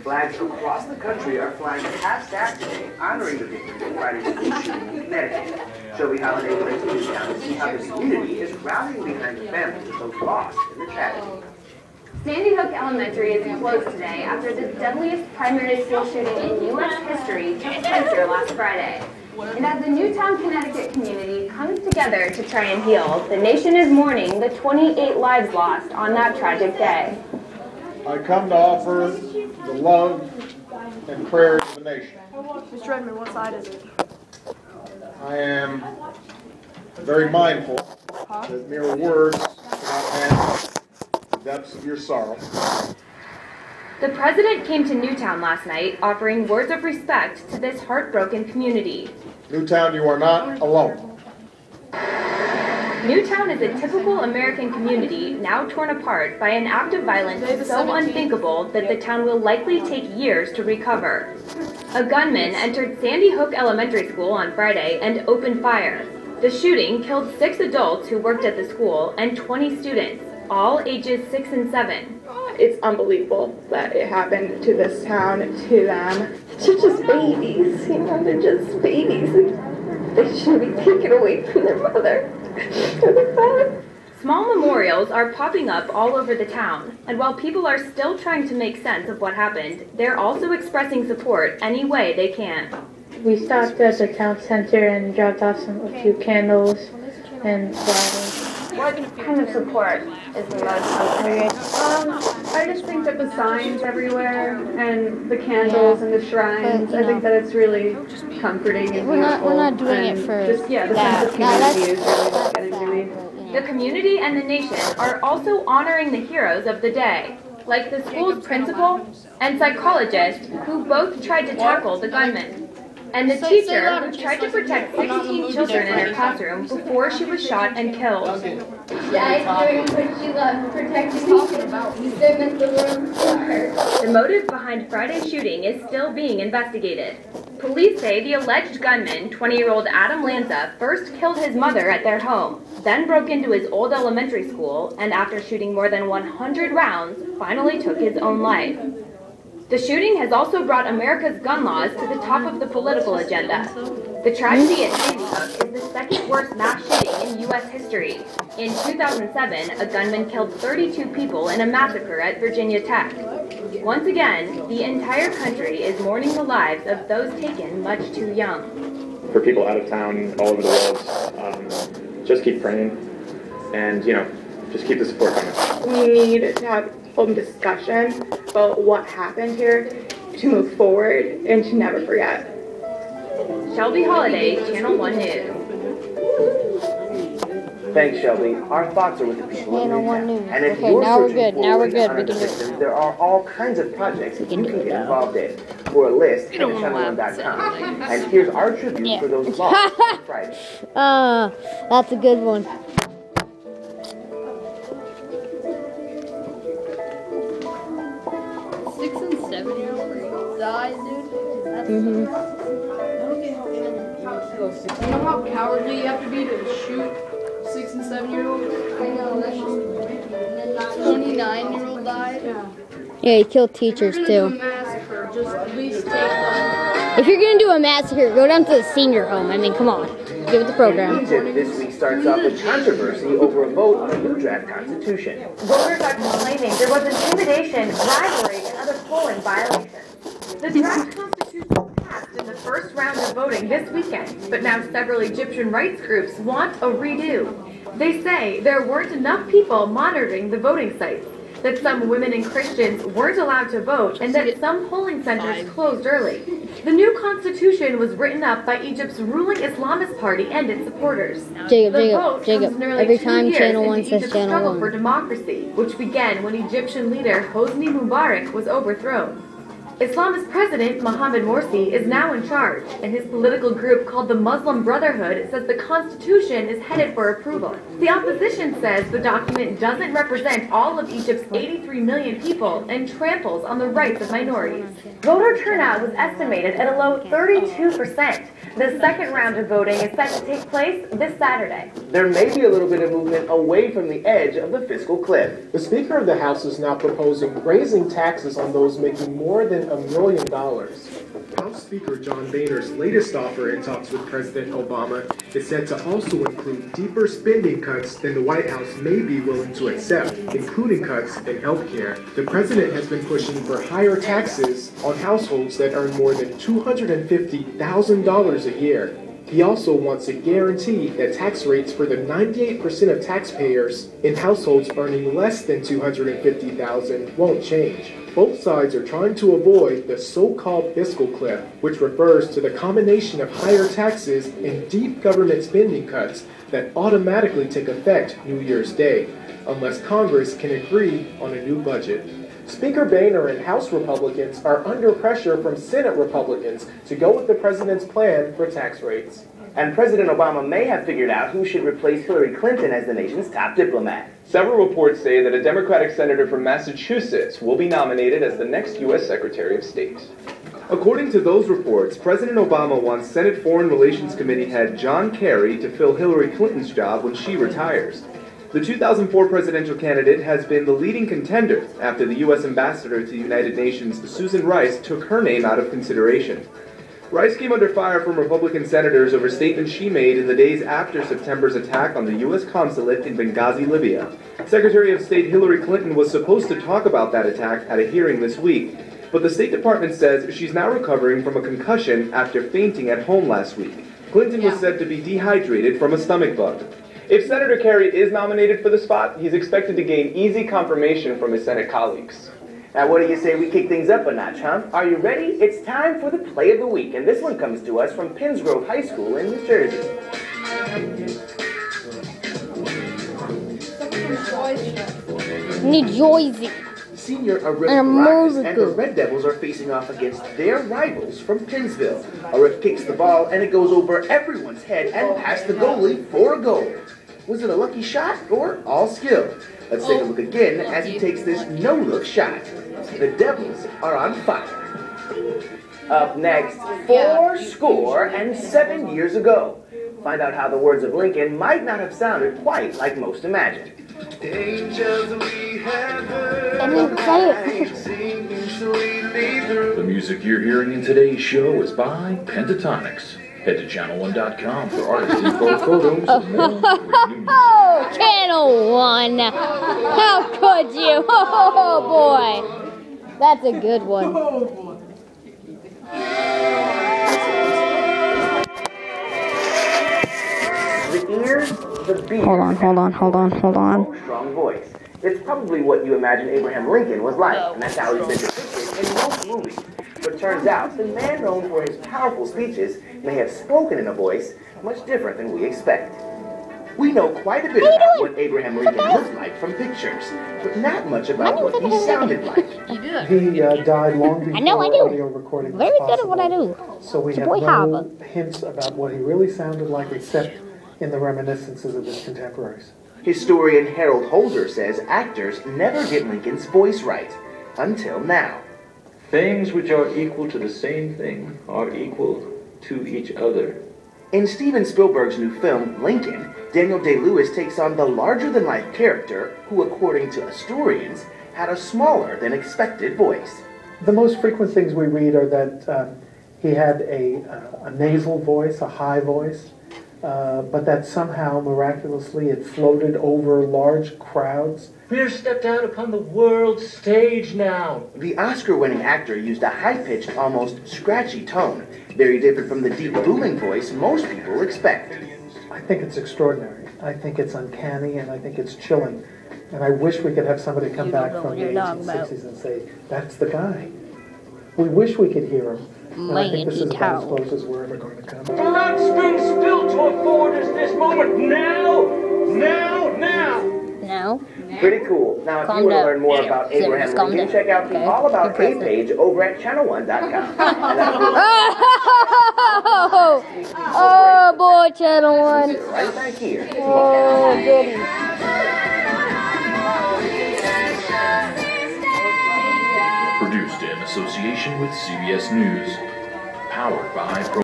Flags across the country are flying past that today, honoring the victims of Friday's school shooting in Connecticut. Shelby Holiday went to Newtown to see how the community is rallying behind the families of those lost in the tragedy. Sandy Hook Elementary is closed today after the deadliest primary school shooting in U.S. history took place here last Friday. And as the Newtown, Connecticut community comes together to try and heal, the nation is mourning the 28 lives lost on that tragic day. I come to offer the love and prayers of the nation. Mr. Redmond, what side is it? I am very mindful that mere words cannot handle the depths of your sorrow. The president came to Newtown last night offering words of respect to this heartbroken community. Newtown, you are not alone. Newtown is a typical American community now torn apart by an act of violence so unthinkable that the town will likely take years to recover. A gunman entered Sandy Hook Elementary School on Friday and opened fire. The shooting killed 6 adults who worked at the school and 20 students, all ages 6 and 7. It's unbelievable that it happened to this town, to them. They're just babies, you know, they're just babies. They shouldn't be taken away from their mother or their father. Small memorials are popping up all over the town, and while people are still trying to make sense of what happened, they're also expressing support any way they can. We stopped at the town center and dropped off a few candles and flowers. What kind of support is the most appropriate? I just think that the signs everywhere and the candles and the shrines, I think that it's really comforting and we're not doing it for just, the sense of community is really what's getting to me. The community and the nation are also honoring the heroes of the day, like the school's principal and psychologist who both tried to tackle the gunman, and the teacher who tried to protect 16 children in her classroom before she was shot and killed. Died doing what she loved, protecting people. Them in the room for her. The motive behind Friday's shooting is still being investigated. Police say the alleged gunman, 20-year-old Adam Lanza, first killed his mother at their home, then broke into his old elementary school, and after shooting more than 100 rounds, finally took his own life. The shooting has also brought America's gun laws to the top of the political agenda. The tragedy at Sandy Hook is the second worst mass shooting in U.S. history. In 2007, a gunman killed 32 people in a massacre at Virginia Tech. Once again, the entire country is mourning the lives of those taken much too young. For people out of town, all over the world, just keep praying and, just keep the support coming. We need to have open discussion about what happened here, to move forward, and to never forget. Shelby Holiday, Channel 1 News. Thanks, Shelby. Our thoughts are with the people of Newtown. And if Okay, you're now we're searching good. for Now we're ways to good. honor We the can do it. victims, there are all kinds of projects you can get involved in. For a list, head to channel1.com. And here's our tribute for those lost on Friday. That's a good one. 6 and 7-year-olds died, dude. That's You know how cowardly you have to be to shoot 6 and 7-year-olds? I know, that's just 29-year-old died. Yeah, you kill teachers If too. you're gonna do a massacre, just at least take them. If you're gonna do a massacre, go down to the senior home. I mean, come on, get with the program. Egypt this week starts off with controversy over a vote on a new draft constitution. Voters are complaining there was intimidation, bribery, and other polling violations. The draft constitution passed in the first round of voting this weekend, but now several Egyptian rights groups want a redo. They say there weren't enough people monitoring the voting sites, that some women and Christians weren't allowed to vote, and that some polling centers closed early. The new constitution was written up by Egypt's ruling Islamist party and its supporters. Jacob, every 2 time years Channel 1 into says Egypt's Channel struggle 1. for democracy, which began when Egyptian leader Hosni Mubarak was overthrown. Islamist President Mohamed Morsi is now in charge, and his political group called the Muslim Brotherhood says the constitution is headed for approval. The opposition says the document doesn't represent all of Egypt's 83 million people and tramples on the rights of minorities. Voter turnout was estimated at a low 32%. The second round of voting is set to take place this Saturday. There may be a little bit of movement away from the edge of the fiscal cliff. The Speaker of the House is now proposing raising taxes on those making more than $1 million. House Speaker John Boehner's latest offer in talks with President Obama is said to also include deeper spending cuts than the White House may be willing to accept, including cuts in health care. The president has been pushing for higher taxes on households that earn more than $250,000 a year. He also wants a guarantee that tax rates for the 98% of taxpayers in households earning less than $250,000 won't change. Both sides are trying to avoid the so-called fiscal cliff, which refers to the combination of higher taxes and deep government spending cuts that automatically take effect New Year's Day, unless Congress can agree on a new budget. Speaker Boehner and House Republicans are under pressure from Senate Republicans to go with the president's plan for tax rates. And President Obama may have figured out who should replace Hillary Clinton as the nation's top diplomat. Several reports say that a Democratic senator from Massachusetts will be nominated as the next U.S. Secretary of State. According to those reports, President Obama wants Senate Foreign Relations Committee head John Kerry to fill Hillary Clinton's job when she retires. The 2004 presidential candidate has been the leading contender after the U.S. ambassador to the United Nations, Susan Rice, took her name out of consideration. Rice came under fire from Republican senators over statements she made in the days after September's attack on the U.S. consulate in Benghazi, Libya. Secretary of State Hillary Clinton was supposed to talk about that attack at a hearing this week, but the State Department says she's now recovering from a concussion after fainting at home last week. Clinton was said to be dehydrated from a stomach bug. If Senator Kerry is nominated for the spot, he's expected to gain easy confirmation from his Senate colleagues. Now, what do you say we kick things up a notch, huh? Are you ready? It's time for the play of the week, and this one comes to us from Pinsgrove High School in New Jersey. New Jersey. Senior Arif Rockies and the Red Devils are facing off against their rivals from Pinsville. Arif kicks the ball, and it goes over everyone's head and past the goalie for a goal. Was it a lucky shot or all skill? Let's take a look again as he takes this no-look shot. The Devils are on fire. Up next, 4 years ago. Find out how the words of Lincoln might not have sounded quite like most imagined. The music you're hearing in today's show is by Pentatonics. Head to channel1.com for artist info, photos, and more. Oh, Channel 1. How could you? Oh, boy. That's a good one. The ears, the beard. Hold on. Strong voice. It's probably what you imagine Abraham Lincoln was like, and that's how he's been depicted in most movies. But turns out, the man known for his powerful speeches may have spoken in a voice much different than we expect. We know quite a bit about what Abraham Lincoln looked like from pictures, but not much about what he sounded like. He died long before audio recording was Very possible. good at what I do. So we have no hints about what he really sounded like except in the reminiscences of his contemporaries. Historian Harold Holzer says actors never get Lincoln's voice right, until now. Things which are equal to the same thing are equal to each other. In Steven Spielberg's new film, Lincoln, Daniel Day-Lewis takes on the larger-than-life character who, according to historians, had a smaller than expected voice. The most frequent things we read are that he had a nasal voice, a high voice, but that somehow, miraculously, it floated over large crowds. We are stepped out upon the world stage now. The Oscar-winning actor used a high-pitched, almost scratchy tone, very different from the deep, booming voice most people expect. I think it's extraordinary. I think it's uncanny, and I think it's chilling. And I wish we could have somebody come back from the 1860s and say, that's the guy. We wish we could hear him. And I think this is about as close as we're ever going to come. Blood's been spilled to afford us this moment now. No. Pretty cool. Now, if you want to learn more about Abraham Lincoln, check out the All About A page over at channel1.com. Oh, boy, Channel 1. Right back here. Oh, goody. Produced in association with CBS News. Powered by